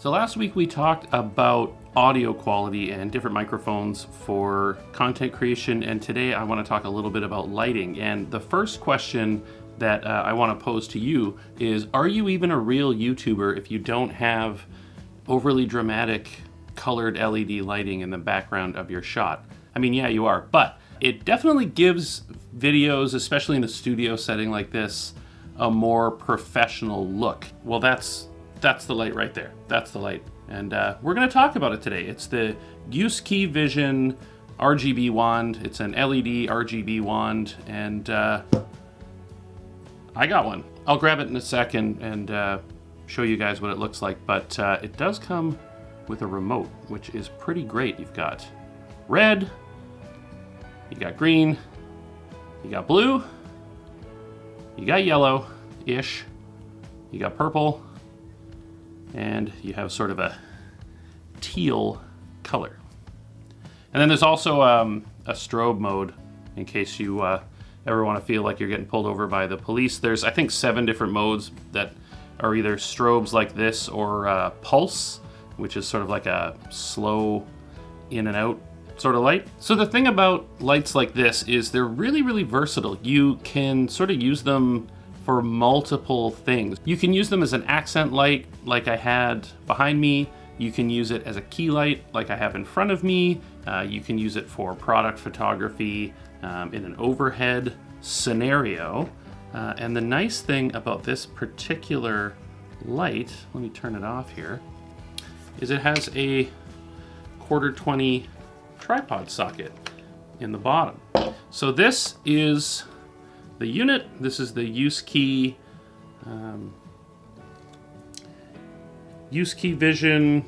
So last week we talked about audio quality and different microphones for content creation, and today I want to talk a little bit about lighting. And the first question that I want to pose to you is, are you even a real YouTuber if you don't have overly dramatic colored LED lighting in the background of your shot? I mean, yeah, you are, but it definitely gives videos, especially in a studio setting like this, a more professional look. Well, that's the light right there. That's the light. And we're going to talk about it today. It's the Uskeyvision RGB wand. It's an LED RGB wand, and I got one. I'll grab it in a second and show you guys what it looks like, but it does come with a remote, which is pretty great. You've got red, you got green, you got blue, you got yellow-ish, you got purple, and you have sort of a teal color. And then there's also a strobe mode in case you ever want to feel like you're getting pulled over by the police. There's, I think, 7 different modes that are either strobes like this or pulse, which is sort of like a slow in and out sort of light. So the thing about lights like this is they're really, really versatile. You can sort of use them for multiple things. You can use them as an accent light like I had behind me. You can use it as a key light like I have in front of me. You can use it for product photography in an overhead scenario. And the nice thing about this particular light, let me turn it off here, is it has a 1/4-20 tripod socket in the bottom. So this is the unit. This is the Uskeyvision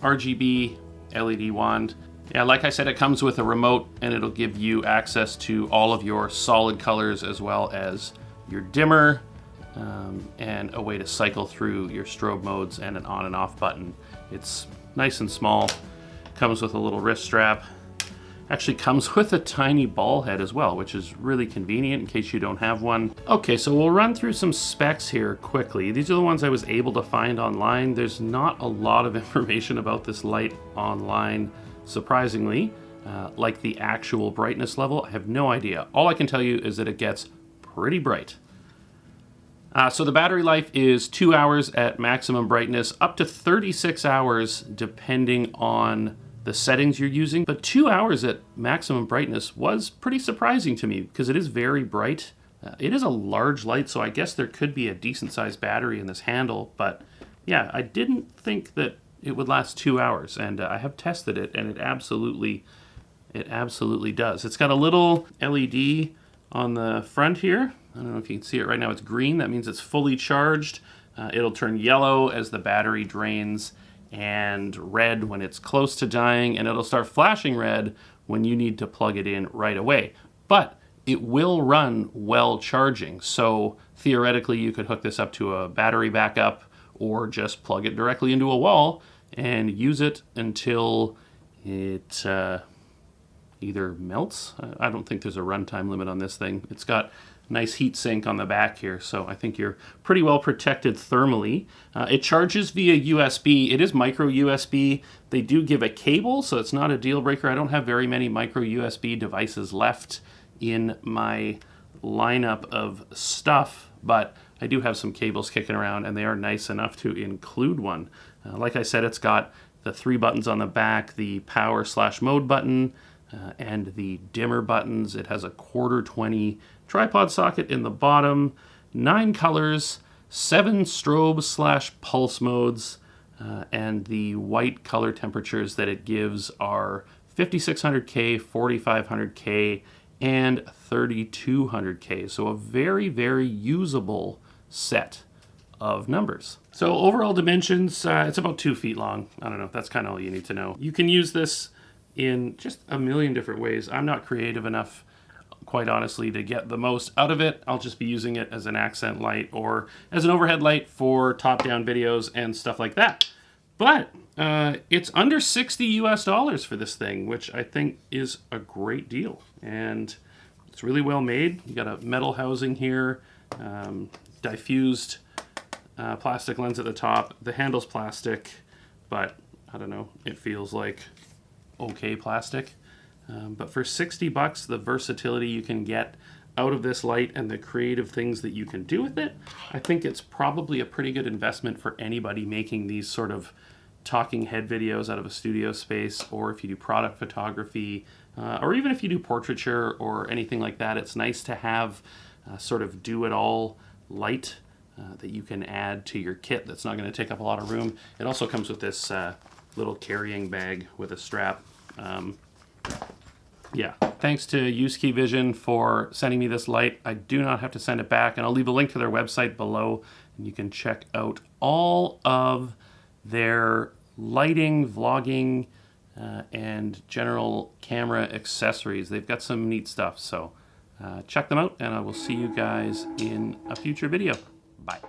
RGB LED wand. Yeah, like I said, it comes with a remote, and it'll give you access to all of your solid colors as well as your dimmer, and a way to cycle through your strobe modes and an on and off button. It's nice and small. Comes with a little wrist strap. Actually comes with a tiny ball head as well, which is really convenient in case you don't have one. Okay, so we'll run through some specs here quickly. These are the ones I was able to find online. There's not a lot of information about this light online, surprisingly. Like the actual brightness level, I have no idea. All I can tell you is that it gets pretty bright. So the battery life is 2 hours at maximum brightness, up to 36 hours depending on the settings you're using. But 2 hours at maximum brightness was pretty surprising to me because it is very bright. It is a large light, so I guess there could be a decent sized battery in this handle. But yeah, I didn't think that it would last 2 hours, and I have tested it, and it absolutely does. It's got a little LED on the front here. I don't know if you can see it right now. It's green. That means it's fully charged. It'll turn yellow as the battery drains, and red when it's close to dying, and it'll start flashing red when you need to plug it in right away. But it will run while charging, so theoretically you could hook this up to a battery backup or just plug it directly into a wall and use it until it either melts. I don't think there's a runtime limit on this thing. It's got nice heat sink on the back here, so I think you're pretty well protected thermally. It charges via USB. It is micro USB. They do give a cable, so it's not a deal breaker. I don't have very many micro USB devices left in my lineup of stuff, but I do have some cables kicking around, and they are nice enough to include one. Like I said, it's got the 3 buttons on the back, the power/mode button, and the dimmer buttons. It has a 1/4-20 tripod socket in the bottom, 9 colors, 7 strobe/pulse modes, and the white color temperatures that it gives are 5600K, 4500K, and 3200K. So a very, very usable set of numbers. So overall dimensions, it's about 2 feet long. I don't know, that's kind of all you need to know. You can use this in just a million different ways. I'm not creative enough, quite honestly, to get the most out of it. I'll just be using it as an accent light or as an overhead light for top-down videos and stuff like that. But it's under $60 for this thing, which I think is a great deal. And it's really well made. You got a metal housing here, diffused plastic lens at the top. The handle's plastic, but I don't know, it feels like okay plastic. But for 60 bucks, the versatility you can get out of this light and the creative things that you can do with it, I think it's probably a pretty good investment for anybody making these sort of talking head videos out of a studio space, or if you do product photography, or even if you do portraiture or anything like that. It's nice to have sort of do-it-all light that you can add to your kit that's not going to take up a lot of room. It also comes with this little carrying bag with a strap. Yeah, thanks to Uskeyvision for sending me this light. I do not have to send it back, and I'll leave a link to their website below, and you can check out all of their lighting, vlogging, and general camera accessories. They've got some neat stuff, so check them out, and I will see you guys in a future video. Bye.